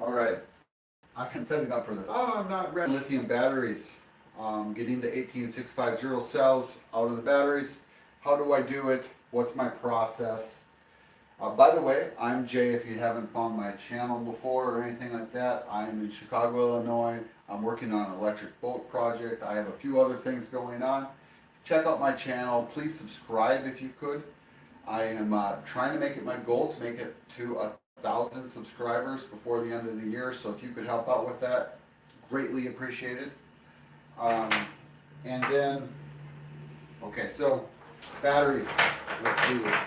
All right, I've been setting up for this. Oh, I'm not ready. Lithium batteries, getting the 18650 cells out of the batteries. How do I do it? What's my process? By the way, I'm Jay. If you haven't found my channel before or anything like that, I'm in Chicago, Illinois. I'm working on an electric boat project. I have a few other things going on. Check out my channel. Please subscribe if you could. I am trying to make it my goal to make it to 1,000 subscribers before the end of the year. So if you could help out with that, greatly appreciated. And then, okay, so batteries. Let's do this.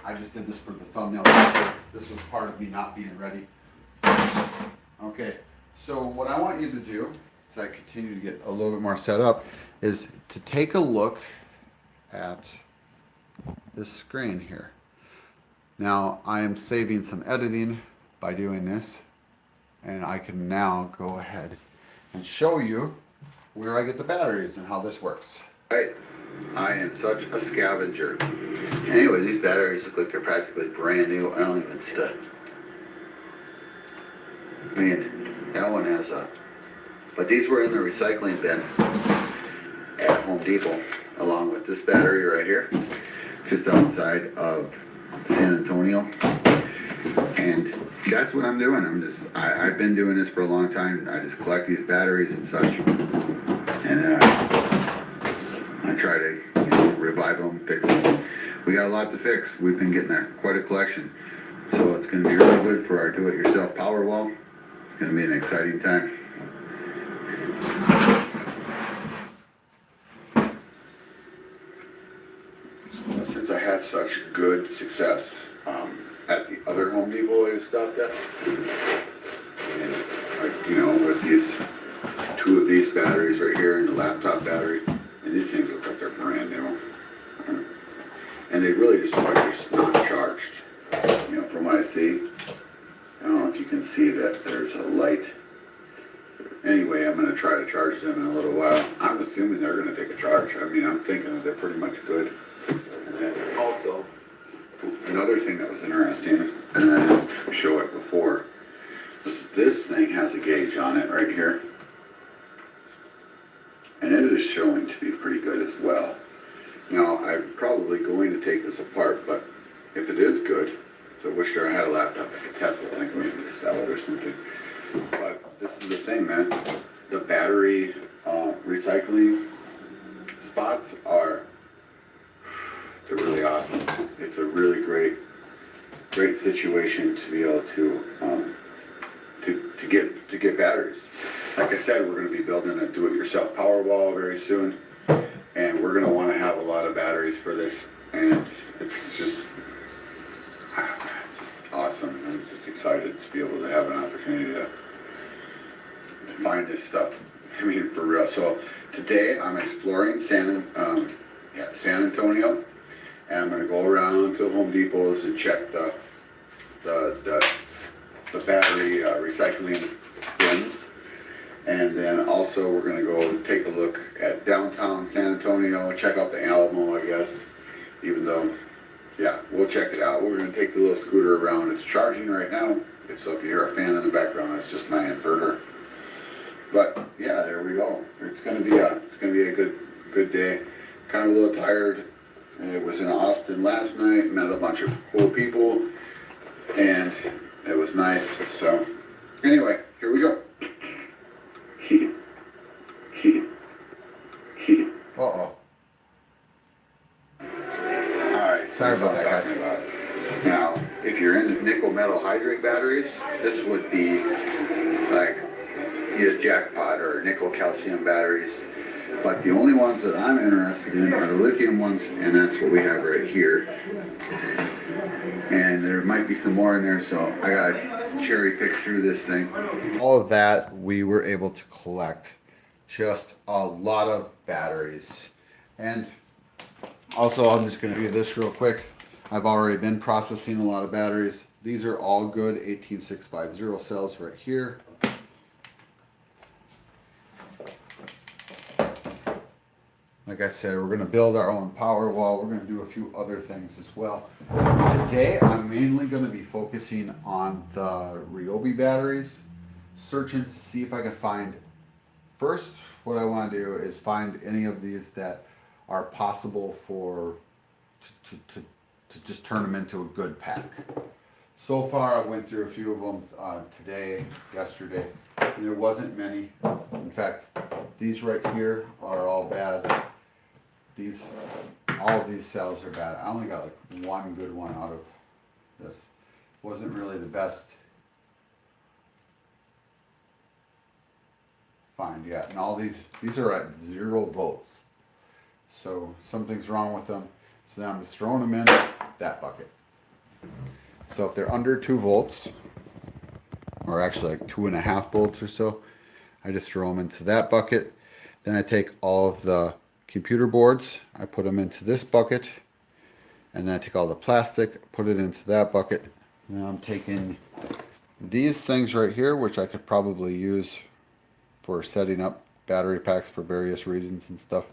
I just did this for the thumbnail picture. This was part of me not being ready. Okay, so what I want you to do, as I continue to get a little bit more set up, is to take a look at this screen here. Now, I am saving some editing by doing this, and I can now go ahead and show you where I get the batteries and how this works. Right. I am such a scavenger. Anyway, these batteries look like they're practically brand new. I don't even see that. I mean, that one has a... But these were in the recycling bin at Home Depot, along with this battery right here, just outside of San Antonio. And that's what I'm doing. I've been doing this for a long time. I just collect these batteries and such. And then I try to, revive them, fix them. We got a lot to fix. We've been getting quite a collection. So it's going to be really good for our do-it-yourself power wall. It's going to be an exciting time. Well, since I had such good success at the other Home Depot I just stopped at, and with these two of these batteries right here and the laptop battery, and these things look like they're brand new. And they really just are just not charged. From what I see. I don't know if you can see that there's a light. Anyway, I'm going to try to charge them in a little while. I'm assuming they're going to take a charge. I mean, I'm thinking that they're pretty much good. And then also, another thing that was interesting, and I didn't show it before, was this thing has a gauge on it right here. And it is showing to be pretty good as well. Now, I'm probably going to take this apart, but if it is good, so I wish I had a laptop I could test it, and I could maybe sell it or something. But this is the thing, man. The battery recycling spots they're really awesome. It's a really great situation to be able to get batteries. Like I said, we're going to be building a do-it-yourself power wall very soon, and we're going to want to have a lot of batteries for this, and it's just awesome. I'm just excited to be able to have an opportunity to find this stuff. I mean, for real. So today I'm exploring San Antonio, and I'm going to go around to Home Depots and check the battery recycling bins. And then also we're going to go take a look at downtown San Antonio, check out the Alamo, I guess, even though, yeah, we'll check it out. We're going to take the little scooter around. It's charging right now, so if you hear a fan in the background, that's just my inverter. But yeah, there we go. It's going to be a good day. Kind of a little tired. I was in Austin last night, met a bunch of cool people, and it was nice. So anyway, here we go. Uh-oh. Alright, sorry about that, guys. Now, if you're into nickel metal hydrate batteries, this would be like a jackpot, or nickel calcium batteries. But the only ones that I'm interested in are the lithium ones, and that's what we have right here. And there might be some more in there, so I gotta cherry pick through this thing. All of that we were able to collect. Just a lot of batteries. And also, I'm just going to do this real quick. I've already been processing a lot of batteries. These are all good 18650 cells right here. Like I said, we're going to build our own power wall. We're going to do a few other things as well. Today, I'm mainly going to be focusing on the Ryobi batteries, searching to see if I can find, first, what I want to do is find any of these that are possible for, to just turn them into a good pack. So far, I went through a few of them today, yesterday, and there wasn't many. In fact, these right here are all bad. All of these cells are bad. I only got like one good one out of this. Wasn't really the best find yet. And all these are at 0 volts. So something's wrong with them. So now I'm just throwing them in that bucket. So if they're under 2 volts, or actually like 2.5 volts or so, I just throw them into that bucket. Then I take all of the computer boards, I put them into this bucket, and then I take all the plastic, put it into that bucket. Now I'm taking these things right here, which I could probably use for setting up battery packs for various reasons and stuff.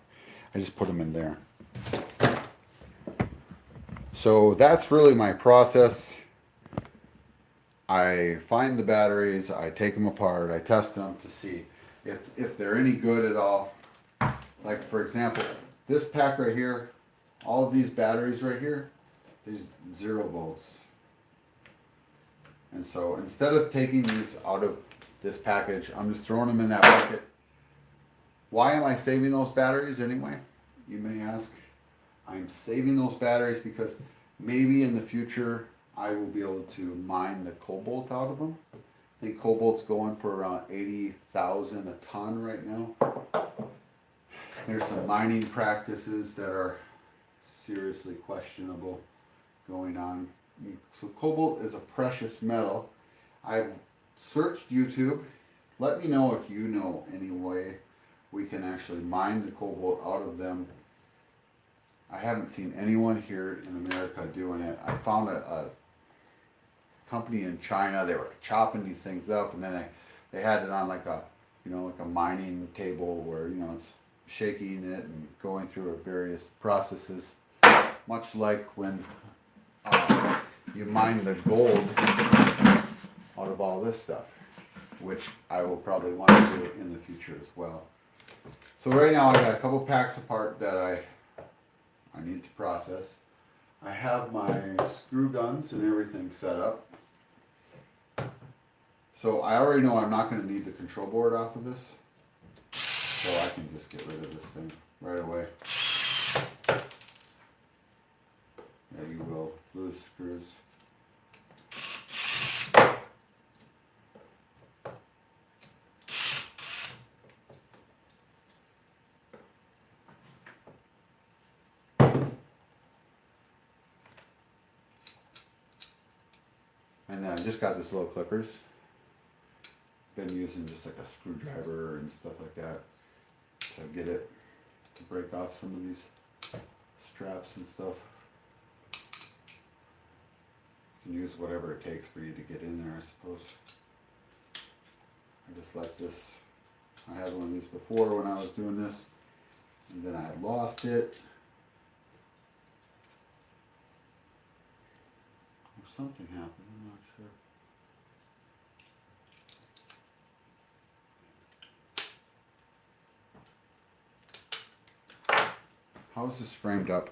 I just put them in there. So that's really my process. I find the batteries, I take them apart, I test them to see if they're any good at all. Like for example, this pack right here, all of these batteries right here, there's 0 volts. And so instead of taking these out of this package, I'm just throwing them in that bucket. Why am I saving those batteries anyway? You may ask. I'm saving those batteries because maybe in the future I will be able to mine the cobalt out of them. I think cobalt's going for around 80,000 a ton right now. There's some mining practices that are seriously questionable going on. So cobalt is a precious metal. I've searched YouTube. Let me know if you know any way we can actually mine the cobalt out of them. I haven't seen anyone here in America doing it. I found a company in China. They were chopping these things up, and then they had it on like a mining table where it's shaking it and going through various processes, much like when you mine the gold out of all this stuff, which I will probably want to do in the future as well. So right now I got a couple packs apart that I need to process. I have my screw guns and everything set up. So I already know I'm not going to need the control board off of this. So I can just get rid of this thing right away. Yeah, you will lose screws. And then I just got this little clippers. Been using just like a screwdriver and stuff like that to get it to break off some of these straps and stuff. You can use whatever it takes for you to get in there, I suppose. I just like this. I had one of these before when I was doing this, and then I had lost it. Or something happened, I'm not sure. How is this framed up?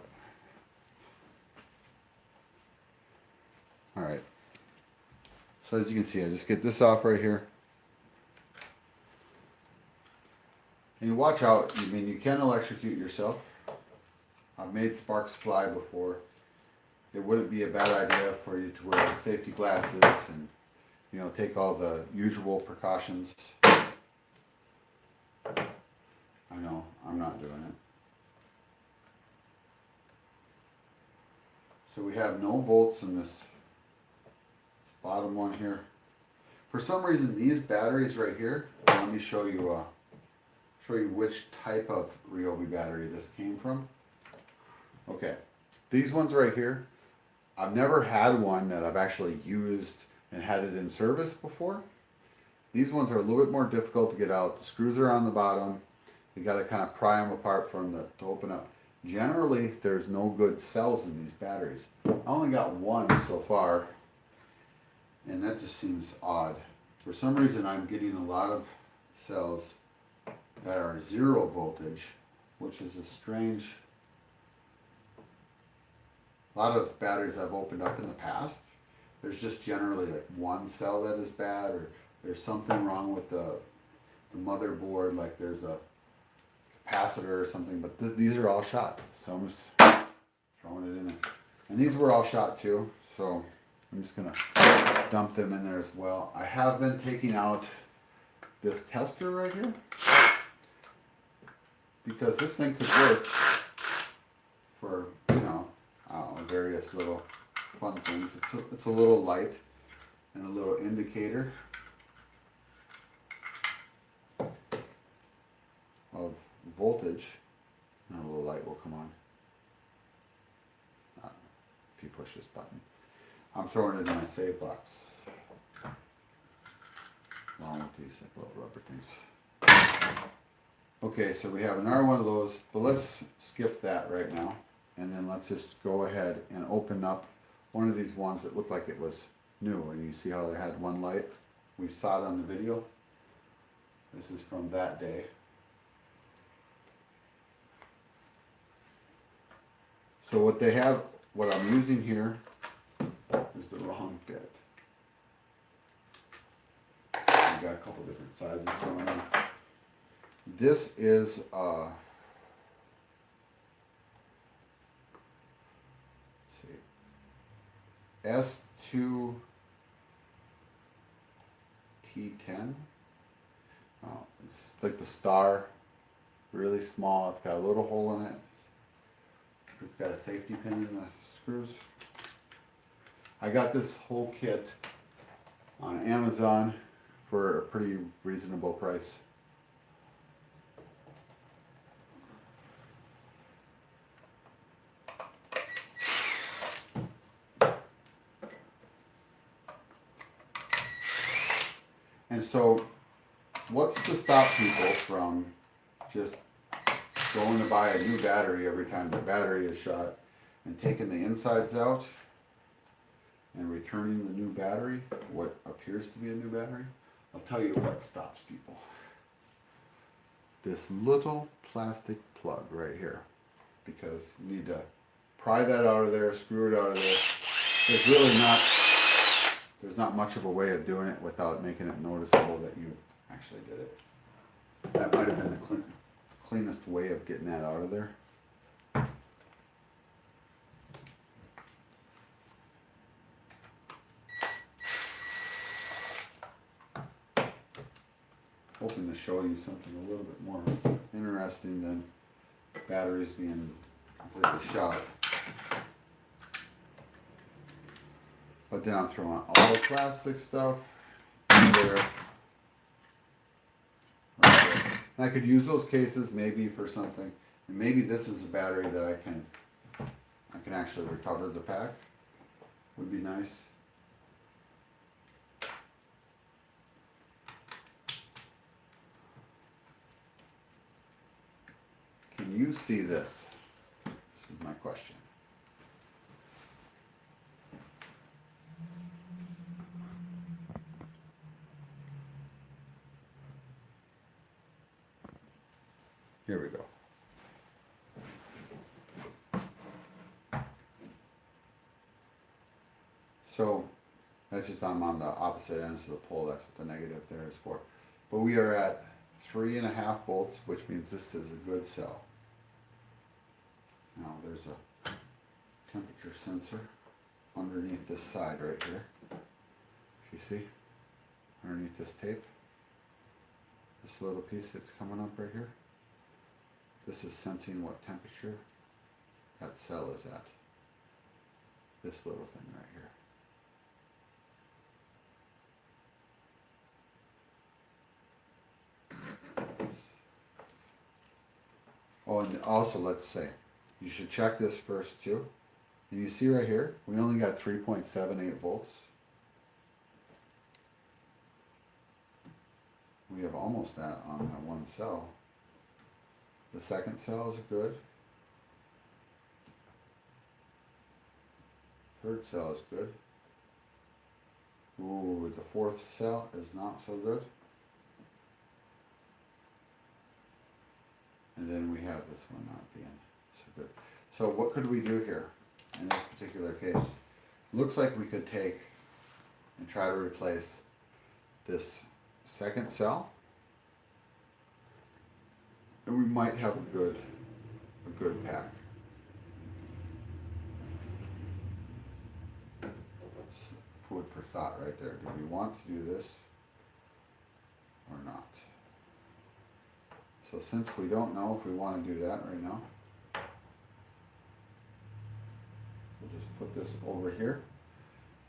Alright. So as you can see, I just get this off right here. And you watch out, you can electrocute yourself. I've made sparks fly before. It wouldn't be a bad idea for you to wear safety glasses and take all the usual precautions. I know, I'm not doing it. So we have no bolts in this bottom one here. For some reason, these batteries right here, let me show you which type of Ryobi battery this came from. Okay, these ones right here, I've never had one that I've actually used and had it in service before. These ones are a little bit more difficult to get out. The screws are on the bottom. You got to kind of pry them apart to open up. Generally, there's no good cells in these batteries. I only got one so far, and that just seems odd. For some reason, I'm getting a lot of cells that are 0 voltage, which is a strange. A lot of batteries I've opened up in the past, there's just generally like one cell that is bad, or there's something wrong with the motherboard, like there's a capacitor or something, but these are all shot, so I'm just throwing it in there. And these were all shot too, so I'm just gonna dump them in there as well. I have been taking out this tester right here, because this thing could work for, you know, I don't know, various little fun things. It's a little light and a little indicator of voltage. Now a little light will come on. I don't know, if you push this button. I'm throwing it in my save box, along with these little rubber things. Okay, so we have another one of those, but let's skip that right now, and then let's just go ahead and open up one of these ones that looked like it was new. And you see how they had one light? We saw it on the video. This is from that day. So what they have, what I'm using here is the wrong bit. I've got a couple different sizes going on. This is S2 T10. Oh, it's like the star, really small. It's got a little hole in it. It's got a safety pin in the screws. I got this whole kit on Amazon for a pretty reasonable price. And so, what's to stop people from just going to buy a new battery every time the battery is shot and taking the insides out and returning the new battery, what appears to be a new battery? I'll tell you what stops people. This little plastic plug right here, because you need to pry that out of there, screw it out of there. There's not much of a way of doing it without making it noticeable that you actually did it. That might have been the cleanest way of getting that out of there. Hoping to show you something a little bit more interesting than batteries being completely shot. But then I'm throwing all the plastic stuff in there. Right there. And I could use those cases maybe for something. And maybe this is a battery that I can actually recover the pack. Would be nice. Can you see this? This is my question. Here we go. So that's just I'm on the opposite ends of the pole. That's what the negative there is for. But we are at 3.5 volts, which means this is a good cell. Now there's a temperature sensor underneath this side right here. If you see, underneath this tape, this little piece that's coming up right here. This is sensing what temperature that cell is at. This little thing right here. Oh, and also let's say, you should check this first too. And you see right here, we only got 3.78 volts. We have almost that on that one cell. The second cell is good. Third cell is good. Ooh, the fourth cell is not so good. And then we have this one not being so good. So what could we do here in this particular case? Looks like we could take and try to replace this second cell. And we might have a good pack. Food for thought right there. Do we want to do this or not? So since we don't know if we want to do that right now, we'll just put this over here.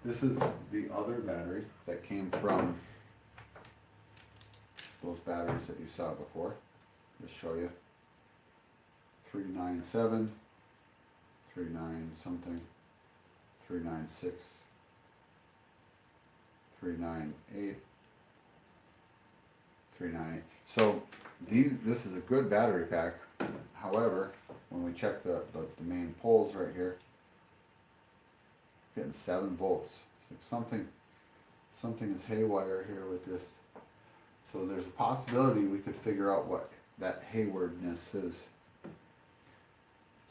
This is the other battery that came from those batteries that you saw before. Just show you. 397, 39 something, 396, 398, 398. So this is a good battery pack. However, when we check the main poles right here, getting 7 volts. Like something is haywire here with this. So there's a possibility we could figure out what that haywardness is.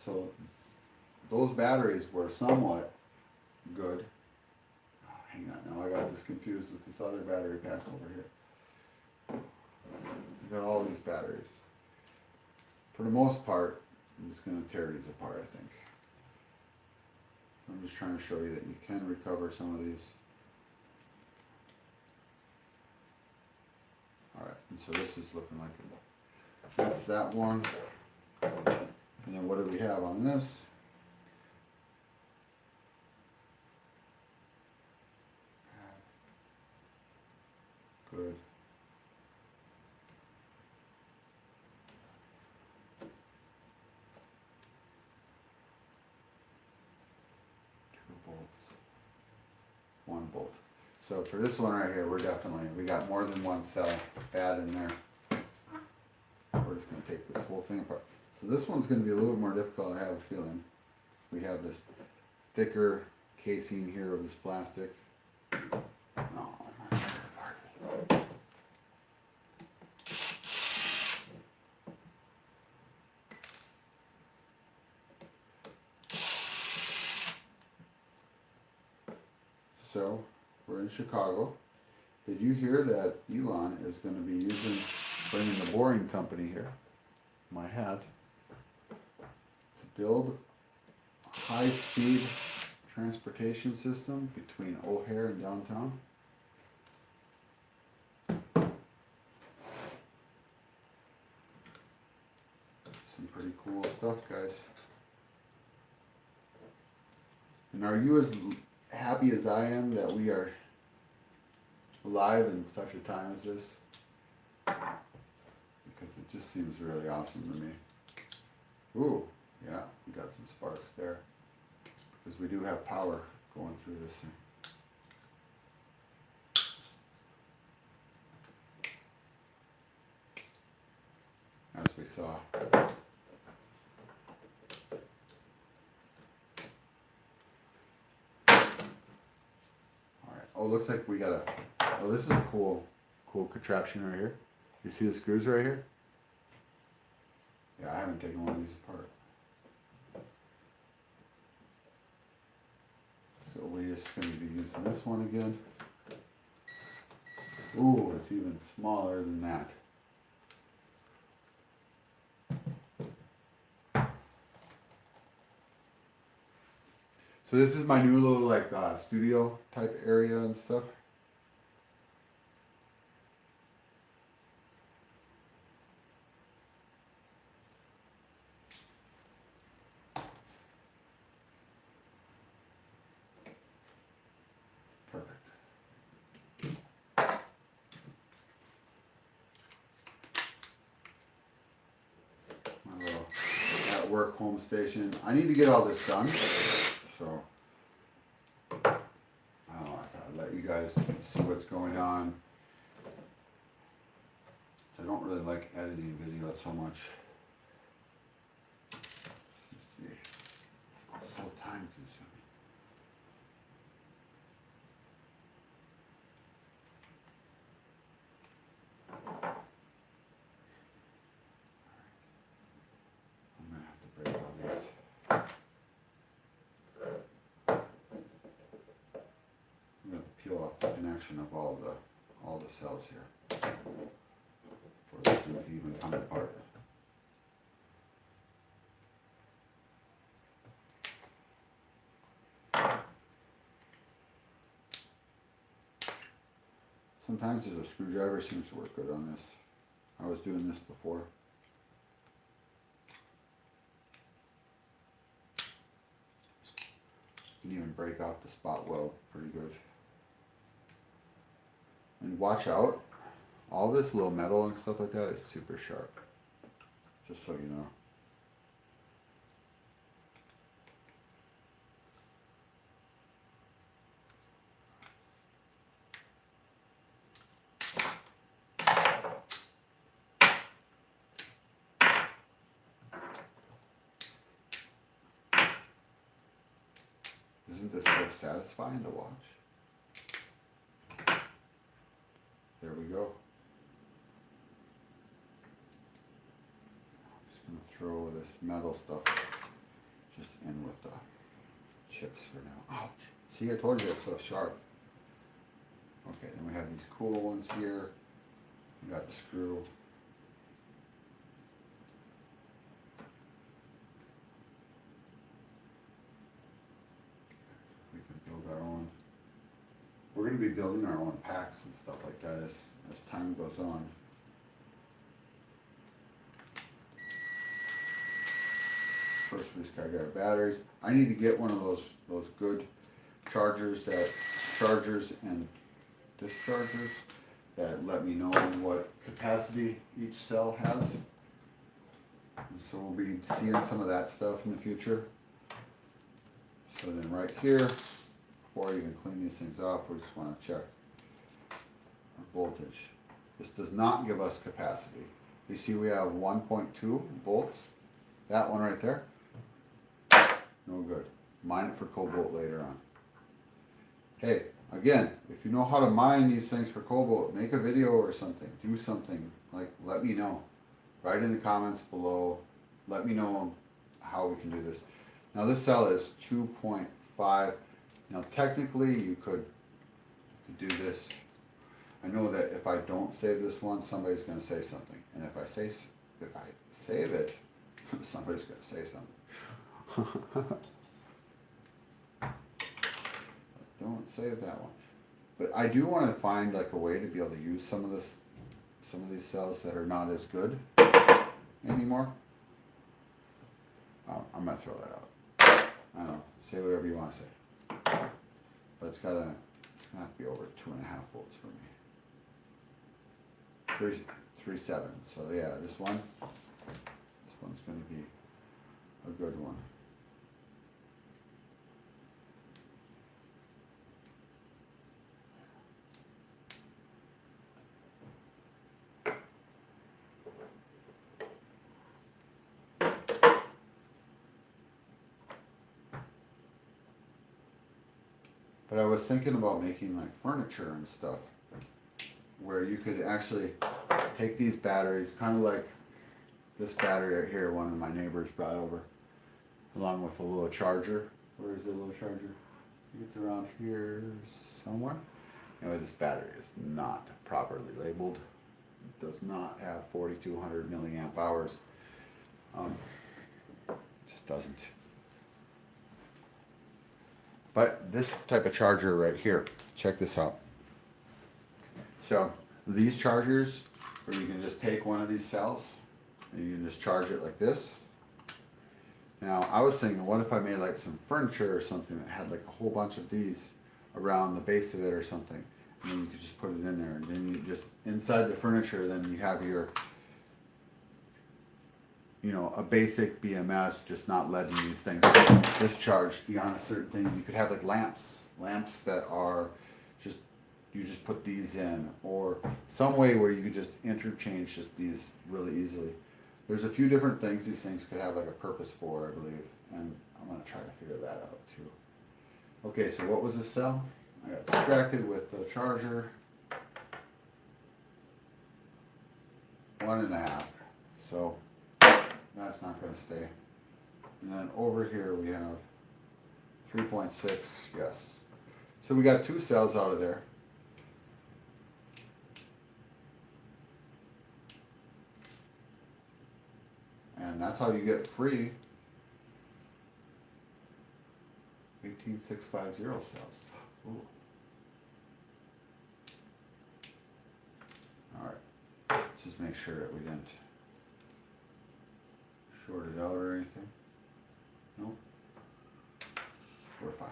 So those batteries were somewhat good. Oh, hang on, now I got this confused with this other battery pack over here. I got all these batteries. For the most part, I'm just going to tear these apart, I think. I'm just trying to show you that you can recover some of these. Alright, and so this is looking like that's that one. And then what do we have on this? Good. Volts, 1 volt. So for this one right here, we got more than one cell bad in there. We're just going to take this whole thing apart. So this one's going to be a little bit more difficult, I have a feeling. We have this thicker casing here of this plastic. No, so we're in Chicago. Did you hear that Elon is going to be bringing the boring company here? My hat. To build a high-speed transportation system between O'Hare and downtown. Some pretty cool stuff, guys. And are you as happy as I am that we are alive in such a time as this? Because it just seems really awesome to me. Ooh, yeah, we got some sparks there. Because we do have power going through this thing. As we saw. Alright, oh, looks like we got oh, this is a cool contraption right here. You see the screws right here? Yeah, I haven't taken one of these apart. So we're just going to be using this one again. Ooh, it's even smaller than that. So this is my new little like studio type area and stuff. Work home station. I need to get all this done, so I don't know, I thought I'd let you guys see what's going on. So I don't really like editing video so much. connection of all the cells here for this thing to even come apart. Sometimes a screwdriver seems to work good on this. I was doing this before. You can even break off the spot weld pretty good. And watch out, all this little metal and stuff like that is super sharp. Just so you know. Isn't this so satisfying to watch? There we go. I'm just going to throw this metal stuff just in with the chips for now. Ouch. See, I told you it's so sharp. Okay, then we have these cool ones here. We got the screw. We can build our own. We're going to be building our own packs and stuff like that as time goes on. First we just gotta get our batteries. I need to get one of those good chargers and dischargers that let me know what capacity each cell has. And so we'll be seeing some of that stuff in the future. So then right here, before I even clean these things off, we just want to check our voltage. This does not give us capacity. You see we have 1.2 volts. That one right there, no good. Mine it for cobalt later on. Hey, again, if you know how to mine these things for cobalt, make a video or something. Do something. Like, let me know. Write in the comments below. Let me know how we can do this. Now this cell is 2.5. Now technically you could do this. I know that if I don't save this one, somebody's going to say something. And if I save it, somebody's going to say something. Don't save that one. But I do want to find like a way to be able to use some of these cells that are not as good anymore. I'm going to throw that out. I don't know. Say whatever you want to say. But it's going to have to be over 2.5 volts for me. 3.7. So yeah, this one's going to be a good one. But I was thinking about making like furniture and stuff where you could actually take these batteries, kind of like this battery right here, one of my neighbors brought over, along with a little charger. Where is the little charger? I think it's around here somewhere. Anyway, this battery is not properly labeled. It does not have 4,200 milliamp hours. Just doesn't. But this type of charger right here, check this out. So these chargers, where you can just take one of these cells and you can just charge it like this. Now I was thinking, what if I made like some furniture or something that had like a whole bunch of these around the base of it or something, and then you could just put it in there, and then you just inside the furniture, then you have your, you know, a basic BMS, just not letting these things discharge beyond a certain thing. You could have like lamps that are just, you just put these in, or some way where you could just interchange just these really easily. There's a few different things these things could have like a purpose for, I believe, and I'm going to try to figure that out too. Okay, so what was this cell? I got distracted with the charger. 1.5. So that's not going to stay. And then over here we have 3.6, yes. So we got 2 cells out of there. That's how you get free 18650 cells. Ooh. Alright, let's just make sure that we didn't short it out or anything. Nope. We're fine.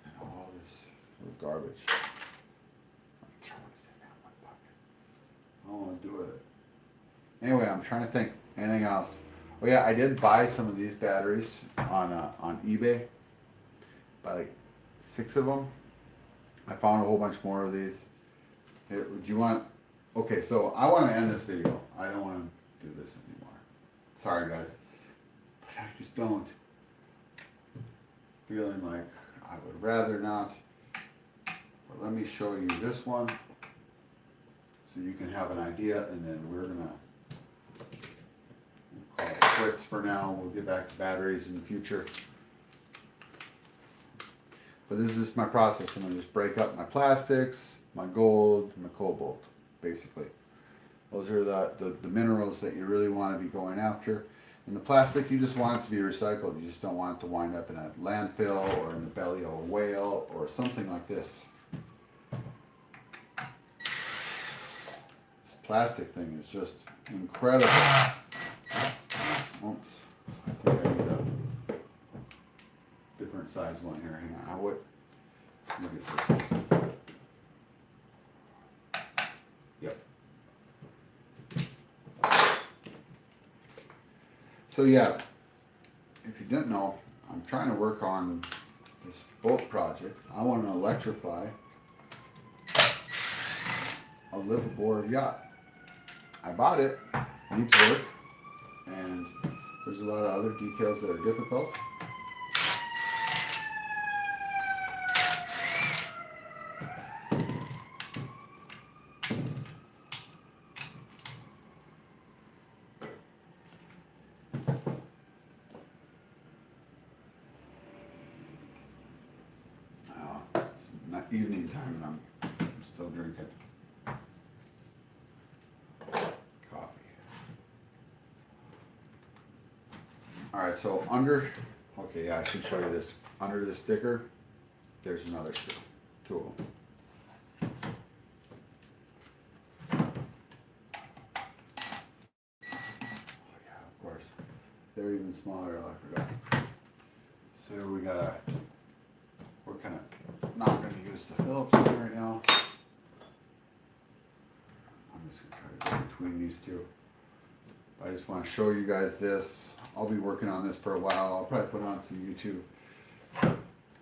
And all this little garbage. I'm throwing it in that one bucket. I don't want to do it. Anyway, I'm trying to think. Anything else? Oh yeah, I did buy some of these batteries on eBay. Buy like 6 of them. I found a whole bunch more of these. Hey, do you want? Okay, so I want to end this video. I don't want to do this anymore. Sorry guys, but I just don't. Feeling like I would rather not. But let me show you this one, so you can have an idea, and then we're gonna call it quits for now. We'll get back to batteries in the future. But this is just my process. I'm gonna just break up my plastics, my gold, my cobalt, basically. Those are the minerals that you really want to be going after. In the plastic, you just want it to be recycled. You just don't want it to wind up in a landfill or in the belly of a whale or something like this. This plastic thing is just incredible. Oops, I think I need a different size one here. Hang on, look at this. Yep. So yeah, if you didn't know, I'm trying to work on this boat project. I want to electrify a live-aboard yacht. I bought it, it needs work, and there's a lot of other details that are difficult. Evening time and I'm still drinking coffee. Alright, so okay, yeah, I should show you this. Under the sticker, there's another screw, 2 of them. Oh yeah, of course. They're even smaller, I forgot. So we're kind of not going to use the Phillips one right now. I'm just going to try to go between these two. I just want to show you guys this. I'll be working on this for a while. I'll probably put on some YouTube.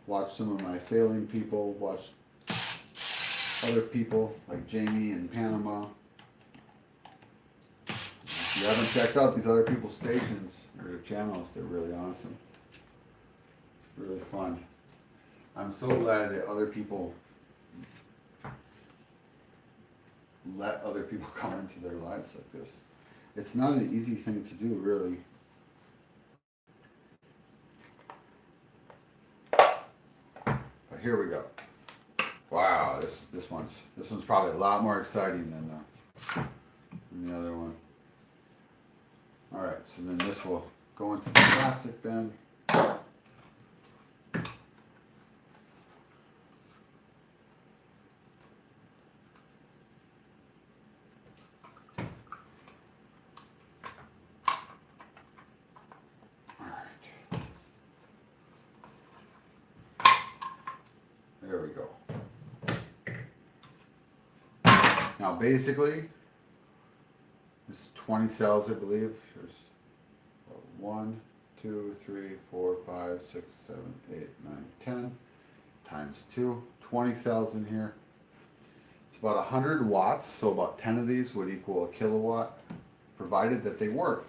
Watch some of my sailing people. Watch other people like Jamie in Panama. If you haven't checked out these other people's stations or their channels, they're really awesome. It's really fun. I'm so glad that other people let other people come into their lives like this. It's not an easy thing to do, really. But here we go. Wow, this one's probably a lot more exciting than the other one. All right, so then this will go into the plastic bin. There we go. Now basically, this is 20 cells, I believe. There's 1, 2, 3, 4, 5, 6, 7, 8, 9, 10 times 2. 20 cells in here. It's about 100 watts, so about 10 of these would equal a kilowatt, provided that they work.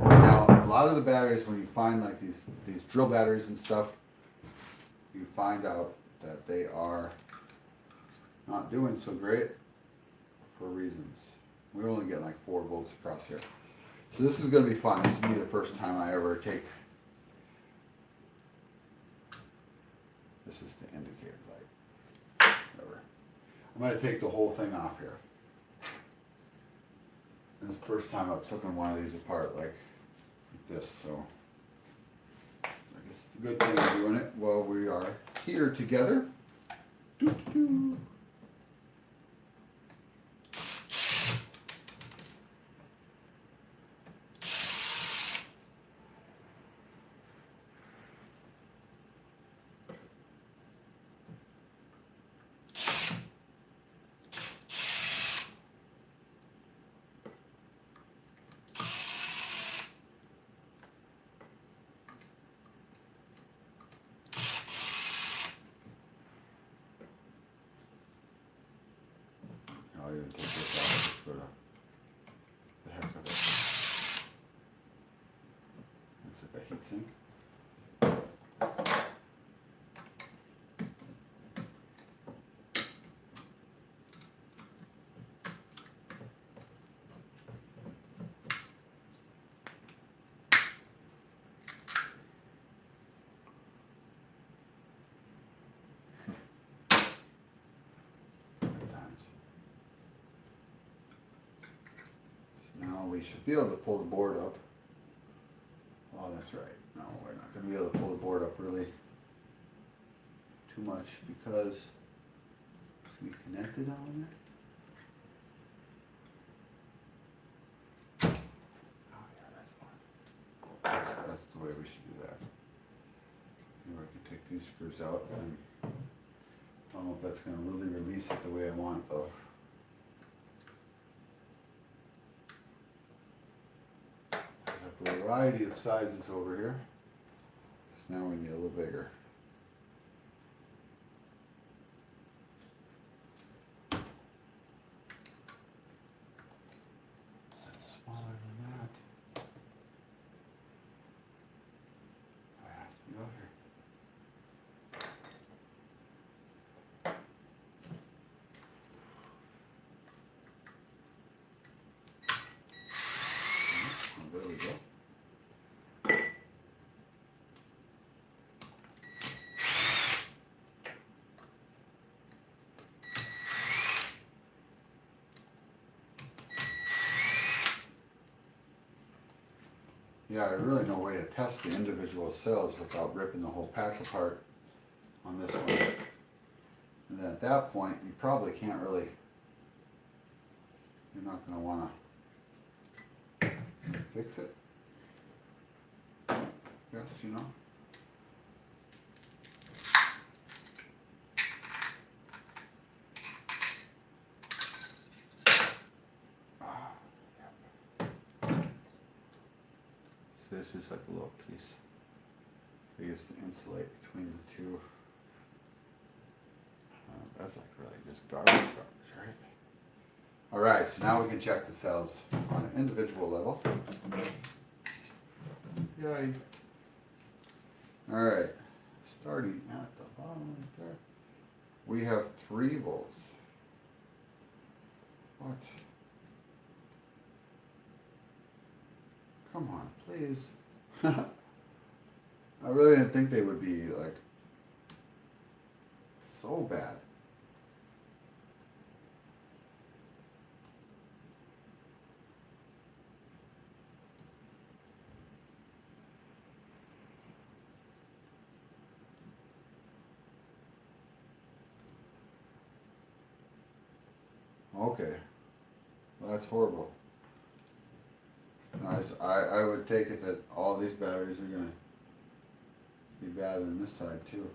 Now, a lot of the batteries, when you find like these drill batteries and stuff, you find out that they are not doing so great for reasons. We only get like 4 volts across here. So this is going to be fun. This will be the first time I ever take, this is the indicator light, whatever. I'm going to take the whole thing off here. This is the first time I've taken one of these apart like this, so I guess it's a good thing we're doing it while we are here together. Doo-doo. I'll even take this out just for the heck of it. Looks like a heat sink. Now we should be able to pull the board up. Oh, that's right. No, we're not going to be able to pull the board up really too much because it's going to be connected on there. Oh yeah, that's fine. That's the way we should do that. Maybe I can take these screws out, and I don't know if that's going to really release it the way I want though. A variety of sizes over here. Just now we need a little bigger. Smaller than that. I have to be out here. Oh, there we go. Yeah, there's really no way to test the individual cells without ripping the whole patch apart on this one. And then at that point, you probably can't really, you're not going to want to fix it. Yes, you know. This is like a little piece they used to insulate between the two. That's like really just garbage, right? Alright, so now we can check the cells on an individual level. Yay. Alright, starting at the bottom right there, we have 3 volts. What? Come on, please. I really didn't think they would be like so bad. Okay, well, that's horrible. I would take it that all these batteries are going to be bad on this side too.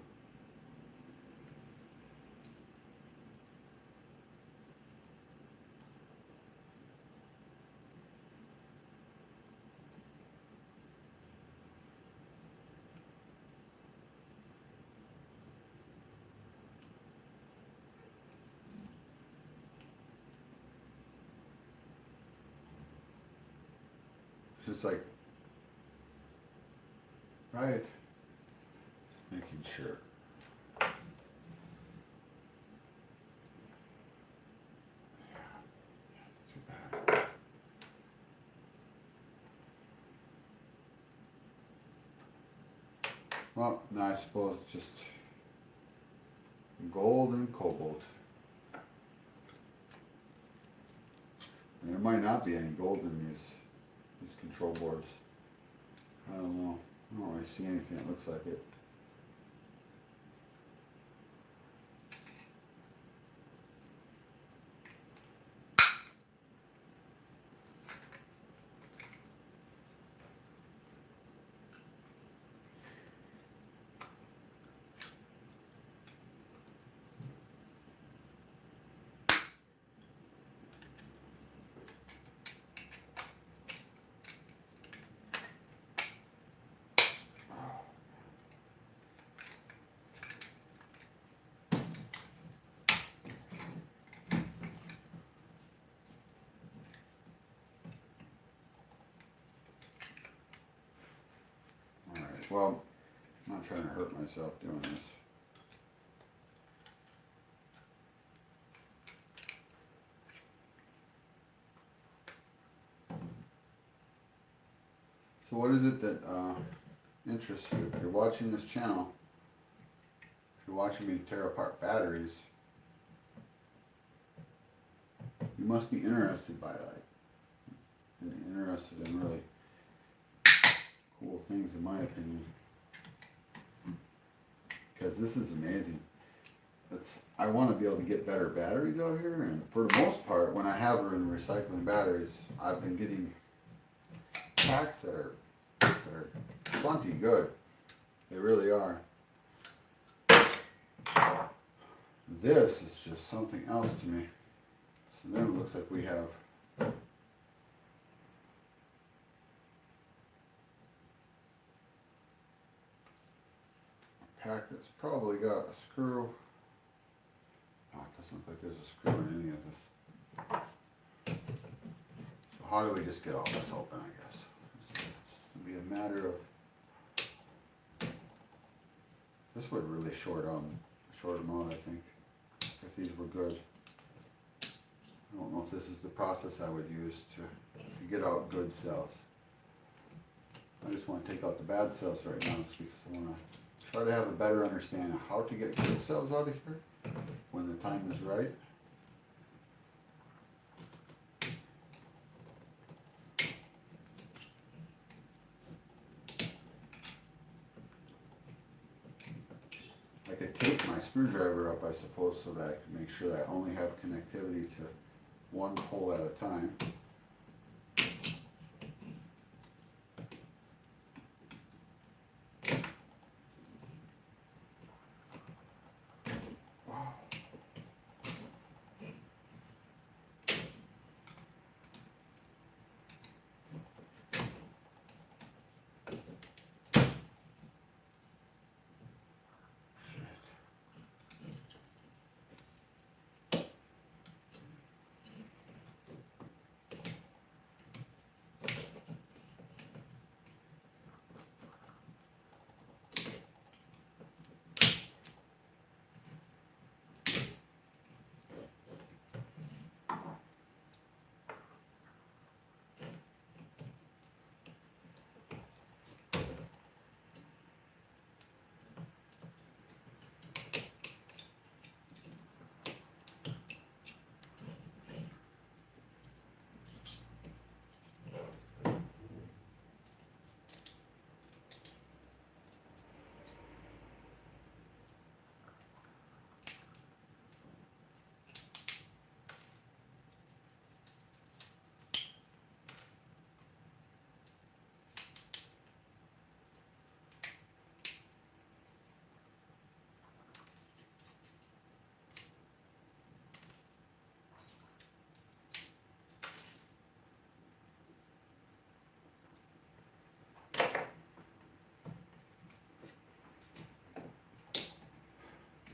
Just like, right, just making sure. Yeah, it's too bad. Well, now I suppose it's just gold and cobalt. There might not be any gold in these control boards. I don't know. I don't really see anything that looks like it. Alright, well, I'm not trying to hurt myself doing this. So what is it that interests you? If you're watching this channel, if you're watching me tear apart batteries, you must be interested by that. And interested in really cool things, in my opinion. Because this is amazing. I want to be able to get better batteries out here, and for the most part, when I have been recycling batteries, I've been getting packs that are plenty good. They really are. This is just something else to me. So then it looks like we have a pack that's probably got a screw. Oh, it doesn't look like there's a screw in any of this. So how do we just get all this open, I guess? It's going to be a matter of... This would really short them out, I think, if these were good. I don't know if this is the process I would use to get out good cells. I just want to take out the bad cells right now because I want to try to have a better understanding of how to get good cells out of here when the time is right. I could tape my screwdriver up, I suppose, so that I can make sure that I only have connectivity to one pole at a time.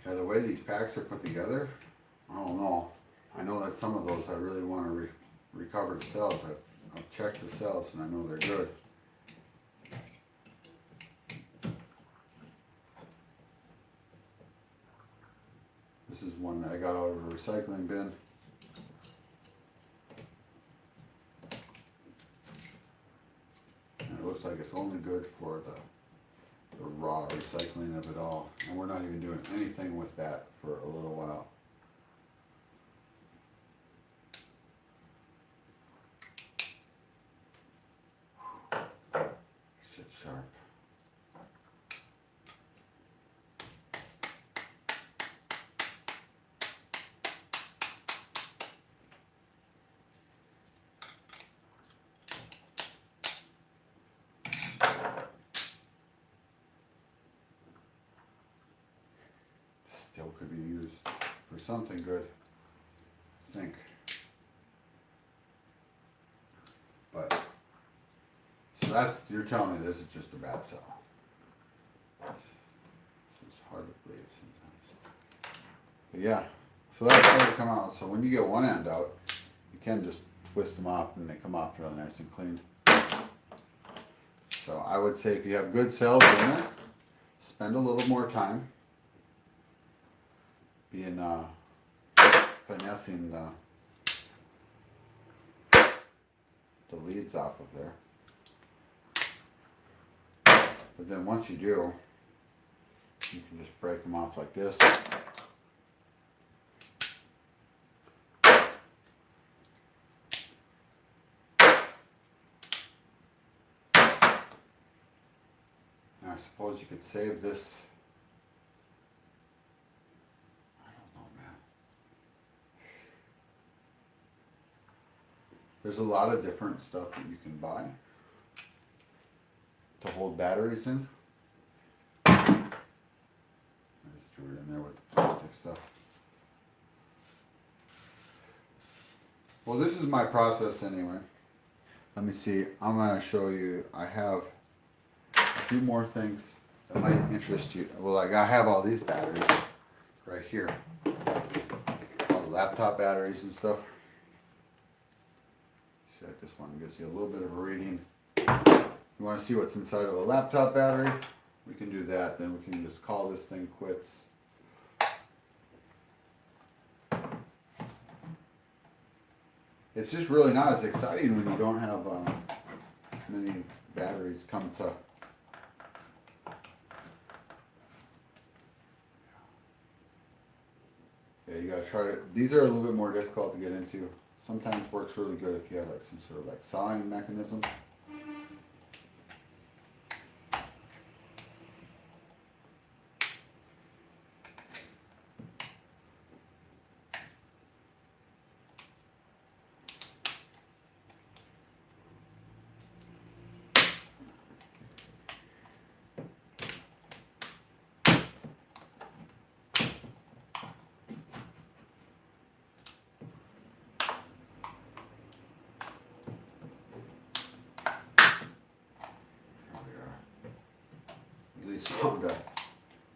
Yeah, the way these packs are put together, I don't know. I know that some of those I really want to recover the cells. I've checked the cells and I know they're good. This is one that I got out of a recycling bin. And it looks like it's only good for the raw recycling of it all, and we're not even doing anything with that for a little while. still could be used for something good, I think. But, so that's, you're telling me this is just a bad cell. It's hard to believe sometimes. But yeah, so that's how they come out. So when you get one end out, you can just twist them off and they come off really nice and clean. So I would say if you have good cells in it, spend a little more time being finessing the leads off of there. But then once you do, you can just break them off like this. And I suppose you could save this. I don't know, man. There's a lot of different stuff that you can buy to hold batteries in. I just threw it in there with the plastic stuff. Well, this is my process anyway. Let me see. I'm going to show you. I have a few more things that might interest you. Well, like I have all these batteries right here. All the laptop batteries and stuff. See, like this one gives you a little bit of a reading. You want to see what's inside of a laptop battery? We can do that. Then we can just call this thing quits. It's just really not as exciting when you don't have many batteries come to. Yeah, you gotta try it. These are a little bit more difficult to get into. Sometimes works really good if you have like some sort of like sawing mechanism.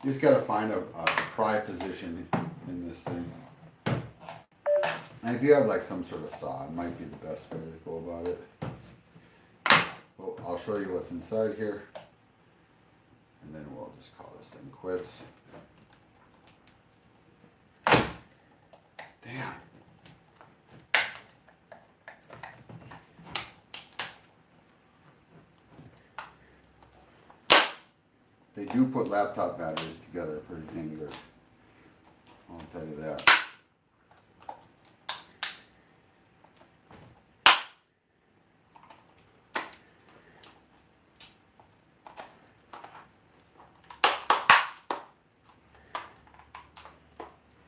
You just gotta find a pry position in this thing. And if you have like some sort of saw, it might be the best way to go about it. Well, I'll show you what's inside here. And then we'll just call this thing quits. Damn. They do put laptop batteries together pretty dang good. I'll tell you that.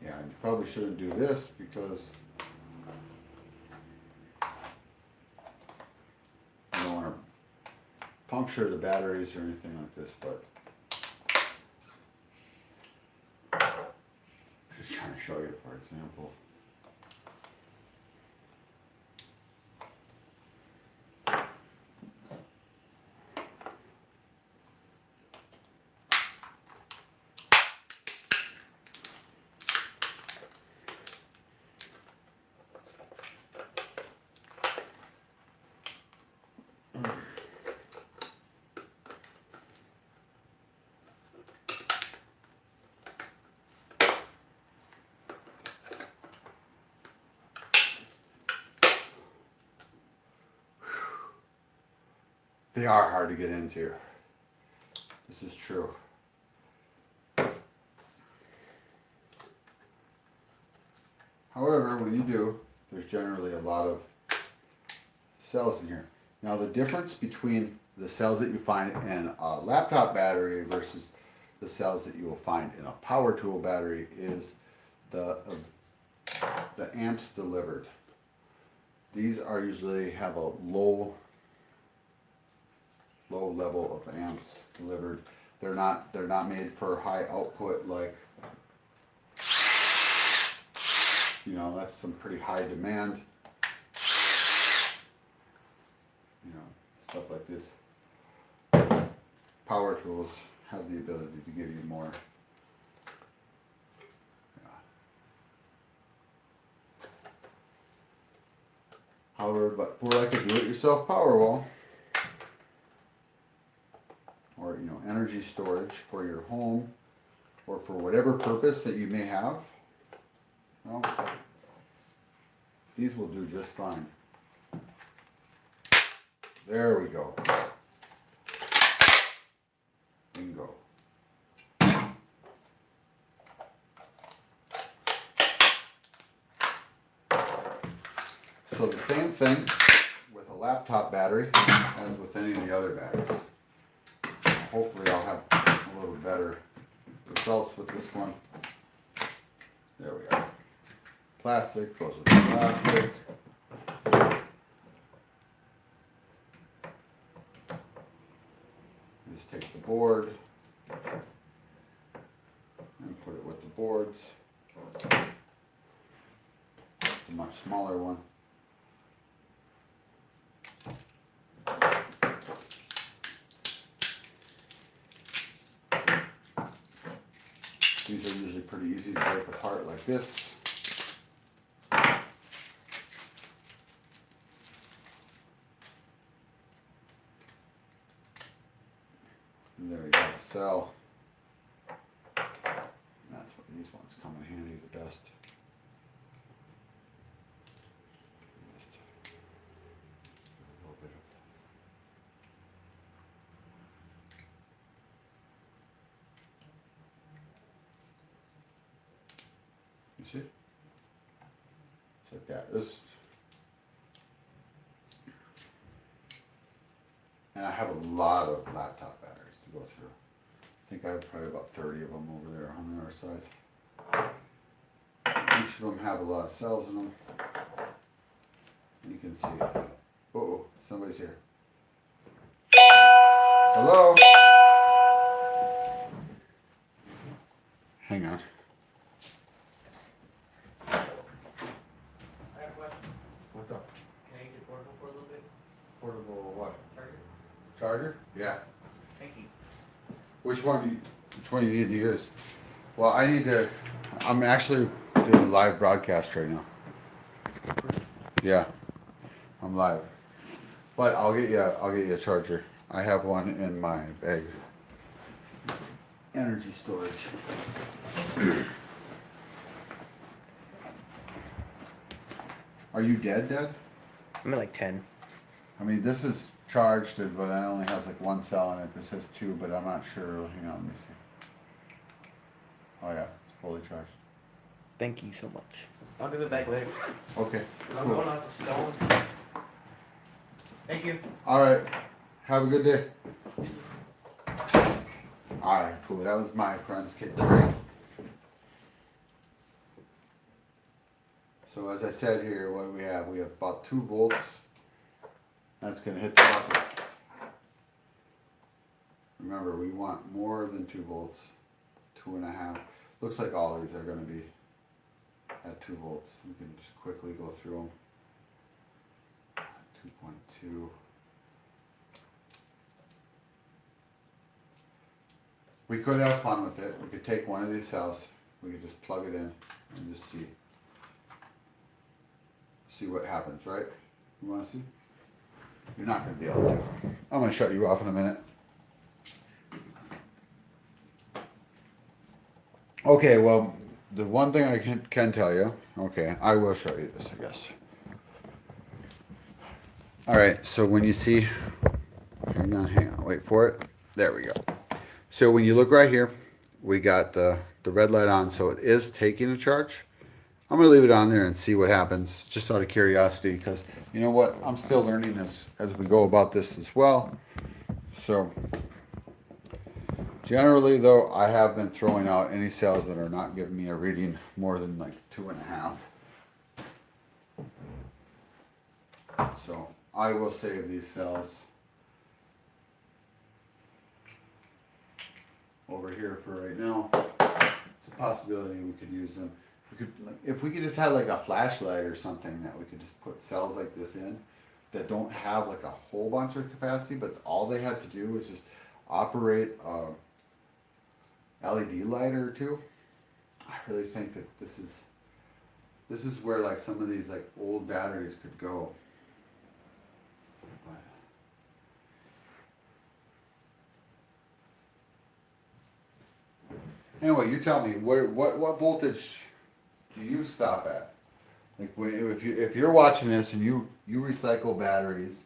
Yeah, and you probably shouldn't do this because you don't want to puncture the batteries or anything like this, but just trying to show you, for example. They are hard to get into. This is true. However, when you do, there's generally a lot of cells in here. Now the difference between the cells that you find in a laptop battery versus the cells that you will find in a power tool battery is the amps delivered. These are usually have a low level of amps delivered. They're not made for high output like you know, that's some pretty high demand. You know, stuff like this. Power tools have the ability to give you more. However, but for like a do-it-yourself power wall, or you know, energy storage for your home, or for whatever purpose that you may have, well, these will do just fine. There we go. Bingo. So the same thing with a laptop battery as with any of the other batteries. Hopefully I'll have a little better results with this one. There we go. Plastic goes with the plastic. Just take the board and put it with the boards. It's a much smaller one. These are usually pretty easy to break apart like this. And there you go, a cell. And that's what these ones come in handy the best. Just a little bit of you see? It's like that. This, and I have a lot of laptop batteries to go through. I think I have probably about 30 of them over there on the other side. Each of them have a lot of cells in them. You can see. Uh-oh, somebody's here. Hello? Hang on. I have a question. What's up? Can I use it portable for a little bit? Portable what? Charger? Charger? Yeah. Thank you. Which one do you need to use? Well, I'm actually doing a live broadcast right now. Yeah. I'm live. But I'll get you a charger. I have one in my bag. Energy storage. Are you dead? I'm at like 10. I mean, this is charged, but it only has like one cell in it. This has two, but I'm not sure. Hang on, let me see. Oh yeah, it's fully charged. Thank you so much. I'll give it back later. Okay. I'm Cool. going off the stone. Thank you. All right. Have a good day. All right, cool. That was my friend's kid Terry. So as I said here, what do we have? We have about 2 volts. That's going to hit the bucket. Remember, we want more than 2 volts. 2.5. Looks like all these are going to be at 2 volts. We can just quickly go through them. 2.2. We could have fun with it. We could take one of these cells. We could just plug it in and just see what happens, right? You want to see? You're not going to be able to. I'm going to shut you off in a minute. Okay, well, the one thing I can tell you, okay, I will show you this, I guess. All right, so when you see, hang on, wait for it. There we go. So when you look right here, we got the red light on, so it is taking a charge. I'm going to leave it on there and see what happens, just out of curiosity, because you know what? I'm still learning as we go about this as well. So generally, though, I have been throwing out any cells that are not giving me a reading more than like 2.5. So I will save these cells over here for right now. It's a possibility we could use them. we could, like, if we could just have like a flashlight or something that we could just put cells like this in that don't have like a whole bunch of capacity, but all they had to do was just operate a LED light or two. I really think that this is where like some of these like old batteries could go. But anyway, you tell me what voltage do you stop at? Like if you're watching this and you recycle batteries,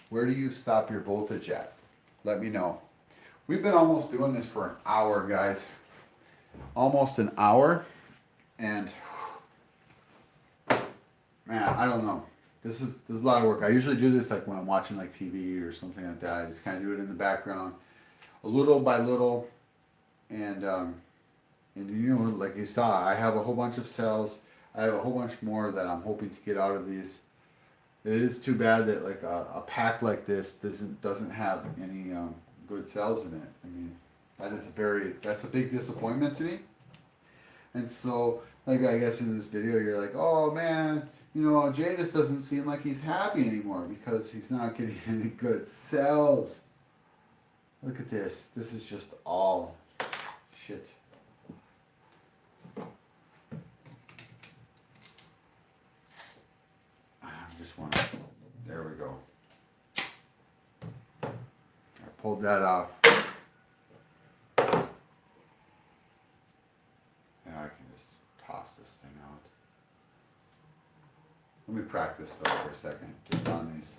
where do you stop your voltage at? Let me know. We've been almost doing this for an hour, guys. Almost an hour, and man, I don't know. This is a lot of work. I usually do this like when I'm watching like TV or something like that. I just kind of do it in the background, a little by little, and you know, like you saw, I have a whole bunch of cells. I have a whole bunch more that I'm hoping to get out of these. It is too bad that like a pack like this doesn't have any good cells in it. I mean, that's a big disappointment to me. And so, like I guess in this video, you're like, oh man, you know, Jadis doesn't seem like he's happy anymore because he's not getting any good cells. Look at this. This is just all shit. There we go. I pulled that off. And I can just toss this thing out. Let me practice though for a second, just on these.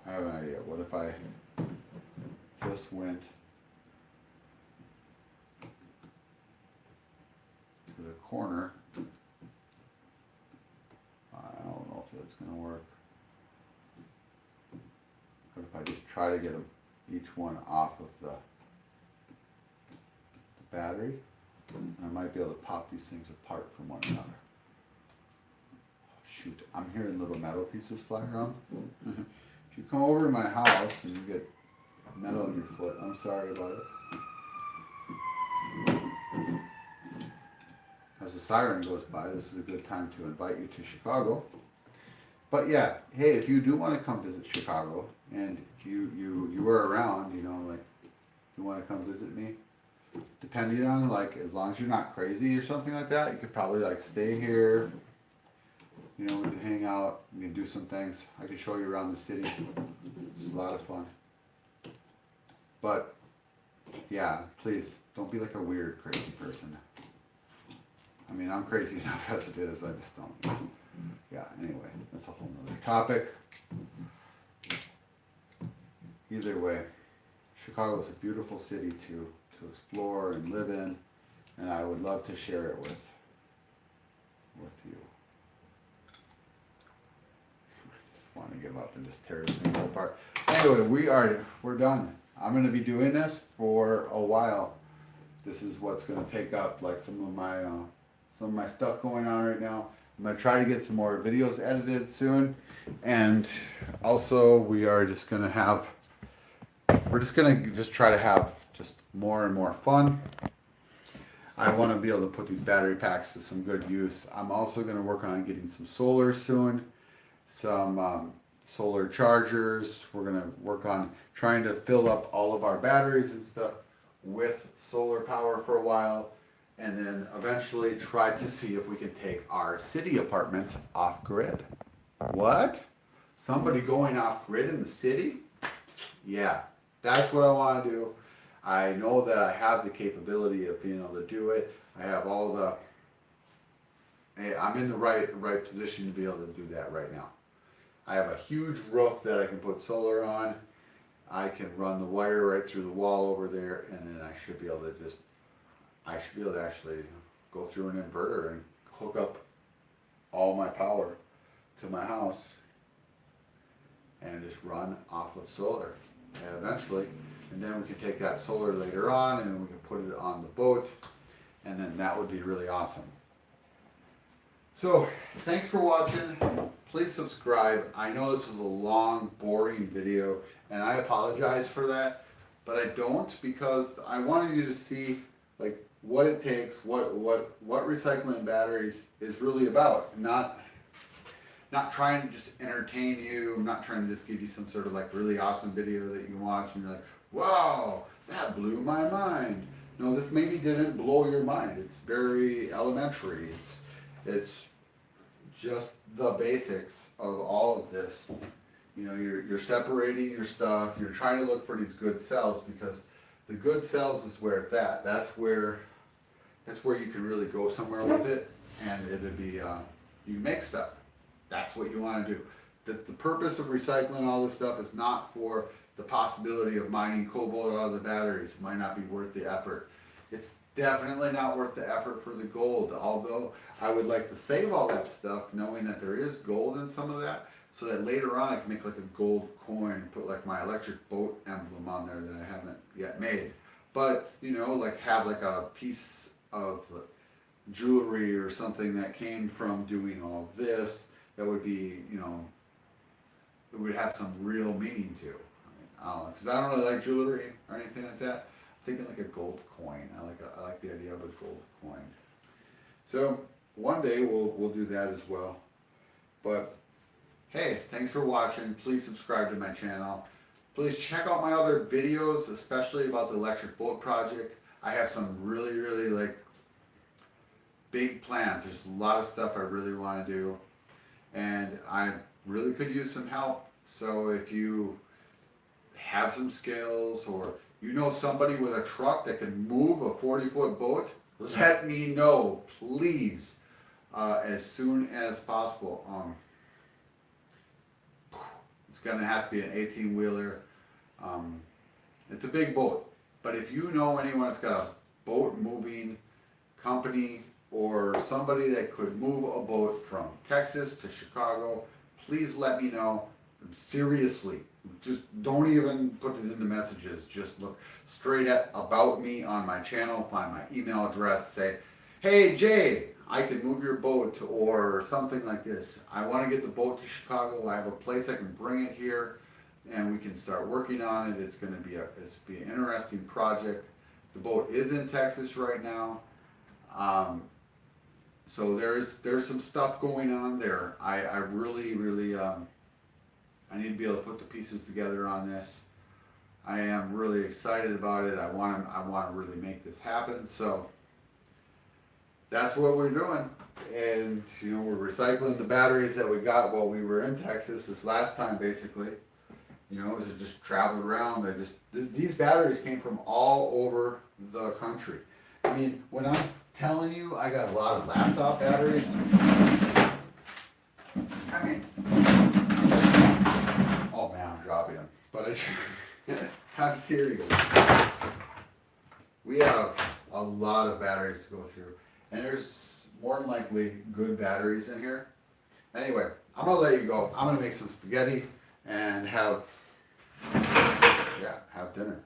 I have an idea. What if I just went to the corner? I don't know if that's going to work. What if I just try to get each one off of the battery? And I might be able to pop these things apart from one another. Shoot, I'm hearing little metal pieces fly around. If you come over to my house and you get metal in your foot, I'm sorry about it. As the siren goes by, this is a good time to invite you to Chicago. But yeah, hey, if you do want to come visit Chicago and you are around, you know, like you want to come visit me, depending on like as long as you're not crazy or something like that, you could probably like stay here. You know, we can hang out, we can do some things. I can show you around the city. It's a lot of fun. But yeah, please don't be like a weird crazy person. I mean, I'm crazy enough as it is. I just don't. Yeah, anyway, that's a whole nother topic. Either way, Chicago is a beautiful city to explore and live in, and I would love to share it with you. I just want to give up and just tear this thing apart. Anyway, we're done. I'm going to be doing this for a while. This is what's going to take up like some of my stuff going on right now. I'm going to try to get some more videos edited soon. And also we're just going to try to have just more and more fun. I want to be able to put these battery packs to some good use. I'm also going to work on getting some solar soon, some solar chargers. We're going to work on trying to fill up all of our batteries and stuff with solar power for a while, and then eventually try to see if we can take our city apartment off grid. What? Somebody going off grid in the city? Yeah, that's what I want to do. I know that I have the capability of being able to do it. I have all the, I'm in the right position to be able to do that right now. I have a huge roof that I can put solar on. I can run the wire right through the wall over there, and then I should be able to actually go through an inverter and hook up all my power to my house and just run off of solar. And eventually, and then we can take that solar later on and we can put it on the boat, and then that would be really awesome. So, thanks for watching. Please subscribe. I know this was a long, boring video, and I apologize for that, but I don't, because I wanted you to see like what it takes, what recycling batteries is really about. Not trying to just entertain you. I'm not trying to just give you some sort of like really awesome video that you watch and you're like, wow, that blew my mind. No, this maybe didn't blow your mind. It's very elementary. It's just the basics of all of this. You know, you're separating your stuff. You're trying to look for these good cells because the good cells is where it's at. That's where you can really go somewhere with it, and it'd be you make stuff. That's what you want to do. The purpose of recycling all this stuff is not for the possibility of mining cobalt out of the batteries. It might not be worth the effort. It's definitely not worth the effort for the gold, although I would like to save all that stuff knowing that there is gold in some of that, so that later on I can make like a gold coin and put like my electric boat emblem on there that I haven't yet made. But, you know, like have like a piece of jewelry or something that came from doing all of this that would be, you know, it would have some real meaning to. Because I don't really like jewelry or anything like that. I'm thinking like a gold coin. I like the idea of a gold coin. So one day we'll do that as well. But hey, thanks for watching. Please subscribe to my channel. Please check out my other videos, especially about the electric boat project. I have some really like big plans. There's a lot of stuff I really want to do, and I really could use some help. So if you have some skills, or you know somebody with a truck that can move a 40-foot boat, let me know, please, as soon as possible. It's gonna have to be an 18-wheeler. It's a big boat, but if you know anyone that's got a boat moving company or somebody that could move a boat from Texas to Chicago, please let me know. Seriously, just don't even put it in the messages. Just look straight at About Me on my channel, find my email address, say, hey Jay, I can move your boat, or something like this. I want to get the boat to Chicago. I have a place I can bring it here, and we can start working on it. It's going to be an interesting project. The boat is in Texas right now. So there's some stuff going on there. I really I need to be able to put the pieces together on this. I am really excited about it. I want to really make this happen. So that's what we're doing. And you know, we're recycling the batteries that we got while we were in Texas this last time, basically. You know, as it just traveled around. These batteries came from all over the country. I mean, when I'm telling you I got a lot of laptop batteries, I mean, oh man, I'm dropping them. But I'm serious. We have a lot of batteries to go through, and there's more than likely good batteries in here. Anyway, I'm gonna let you go. I'm gonna make some spaghetti and have dinner.